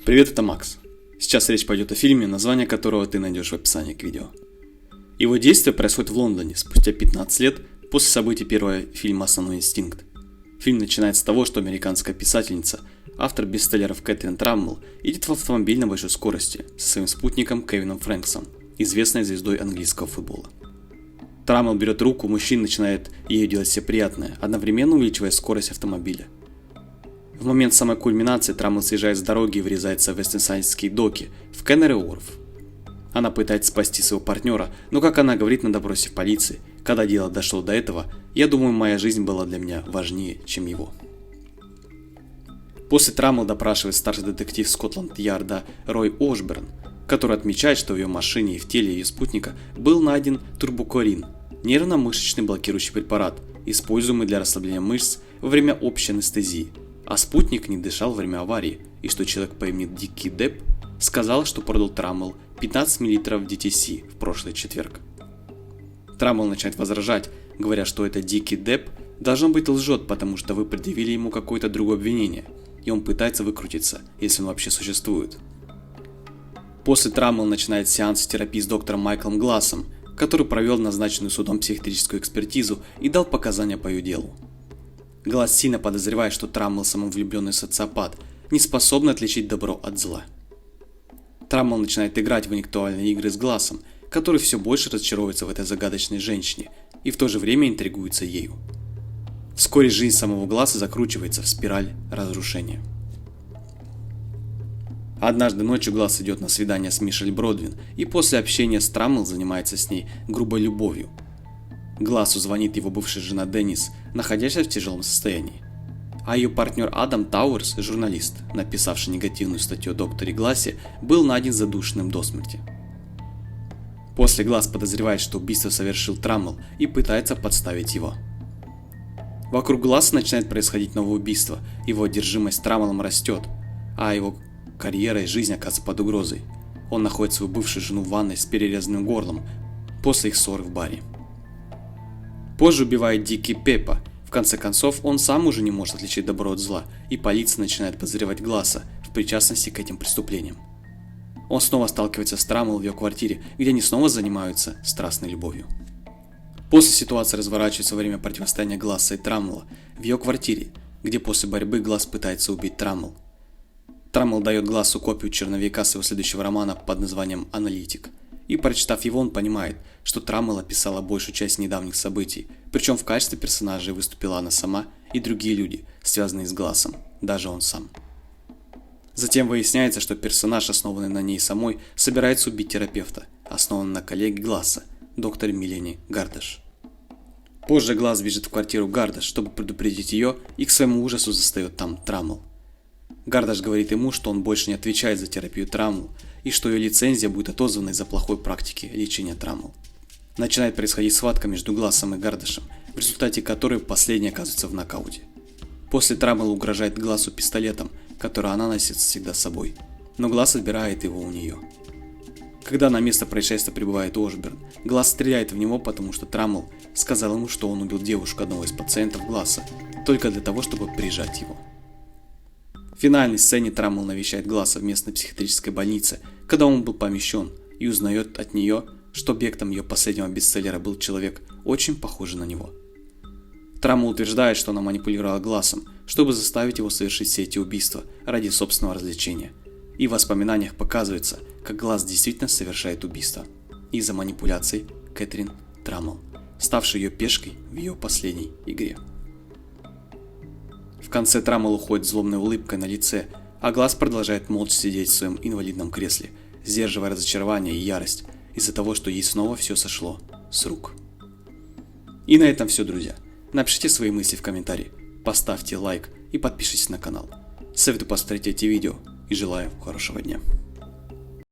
Привет, это Макс. Сейчас речь пойдет о фильме, название которого ты найдешь в описании к видео. Его действие происходит в Лондоне спустя 15 лет после событий первого фильма «Основной инстинкт». Фильм начинается с того, что американская писательница, автор бестселлеров Кэтрин Траммел, едет в автомобиль на большой скорости со своим спутником Кевином Фрэнксом, известной звездой английского футбола. Траммел берет руку, мужчина начинает ей делать все приятное, одновременно увеличивая скорость автомобиля. В момент самой кульминации Траммел съезжает с дороги и врезается в Вестсайдские доки в Кеннери-Уорф. Она пытается спасти своего партнера, но, как она говорит на допросе в полиции, когда дело дошло до этого, я думаю, моя жизнь была для меня важнее, чем его. После Траммел допрашивает старший детектив Скотланд-Ярда Рой Ошберн, который отмечает, что в ее машине и в теле ее спутника был найден турбокорин, нервно-мышечный блокирующий препарат, используемый для расслабления мышц во время общей анестезии, а спутник не дышал во время аварии, и что человек по имени Дикий Депп сказал, что продал Траммел 15 мл DTC в прошлый четверг. Траммел начинает возражать, говоря, что это Дикий Депп должно быть лжет, потому что вы предъявили ему какое-то другое обвинение, и он пытается выкрутиться, если он вообще существует. После Траммел начинает сеанс терапии с доктором Майклом Глассом, который провел назначенную судом психиатрическую экспертизу и дал показания по ее делу. Гласс сильно подозревает, что Траммел самовлюбленный социопат, не способный отличить добро от зла. Траммел начинает играть в интеллектуальные игры с Глассом, который все больше разочаровывается в этой загадочной женщине и в то же время интригуется ею. Вскоре жизнь самого Гласса закручивается в спираль разрушения. Однажды ночью Гласс идет на свидание с Мишель Бродвин и после общения с Траммел занимается с ней грубой любовью. Глассу звонит его бывшая жена Деннис, находящаяся в тяжелом состоянии. А ее партнер Адам Тауэрс, журналист, написавший негативную статью о докторе Глассе, был найден задушенным до смерти. После Гласс подозревает, что убийство совершил Траммел и пытается подставить его. Вокруг Гласса начинает происходить новое убийство, его одержимость Траммелом растет, а его карьера и жизнь оказывается под угрозой. Он находит свою бывшую жену в ванной с перерезанным горлом после их ссоры в баре. Позже убивает Дикий Пеппа. В конце концов, он сам уже не может отличить добро от зла, и полиция начинает подозревать Гласса в причастности к этим преступлениям. Он снова сталкивается с Траммел в ее квартире, где они снова занимаются страстной любовью. После ситуации разворачивается во время противостояния Гласса и Траммела в ее квартире, где после борьбы Гласс пытается убить Траммел. Траммел дает Глассу копию черновика своего следующего романа под названием «Аналитик». И прочитав его, он понимает, что Траммел описала большую часть недавних событий, причем в качестве персонажей выступила она сама и другие люди, связанные с Глассом, даже он сам. Затем выясняется, что персонаж, основанный на ней самой, собирается убить терапевта, основанного на коллеге Гласса, докторе Милене Гардаш. Позже Гласс бежит в квартиру Гардаш, чтобы предупредить ее, и к своему ужасу застает там Траммел. Гардаш говорит ему, что он больше не отвечает за терапию Траммел, и что ее лицензия будет отозвана из-за плохой практики лечения Траммел. Начинает происходить схватка между Глассом и Гардашем, в результате которой последний оказывается в нокауте. После Траммел угрожает Глассу пистолетом, который она носит всегда с собой, но Гласс отбирает его у нее. Когда на место происшествия прибывает Ошберн, Гласс стреляет в него, потому что Траммел сказал ему, что он убил девушку одного из пациентов Гласса, только для того, чтобы прижать его. В финальной сцене Траммел навещает Гласса в местной психиатрической больнице, когда он был помещен, и узнает от нее, что объектом ее последнего бестселлера был человек, очень похожий на него. Траммел утверждает, что она манипулировала Глассом, чтобы заставить его совершить все эти убийства ради собственного развлечения. И в воспоминаниях показывается, как Гласс действительно совершает убийство из-за манипуляций Кэтрин Траммел, ставшей ее пешкой в ее последней игре. В конце Траммел уходит с злобной улыбкой на лице, а Гласс продолжает молча сидеть в своем инвалидном кресле, сдерживая разочарование и ярость из-за того, что ей снова все сошло с рук. И на этом все, друзья. Напишите свои мысли в комментарии, поставьте лайк и подпишитесь на канал. Советую посмотреть эти видео и желаю хорошего дня.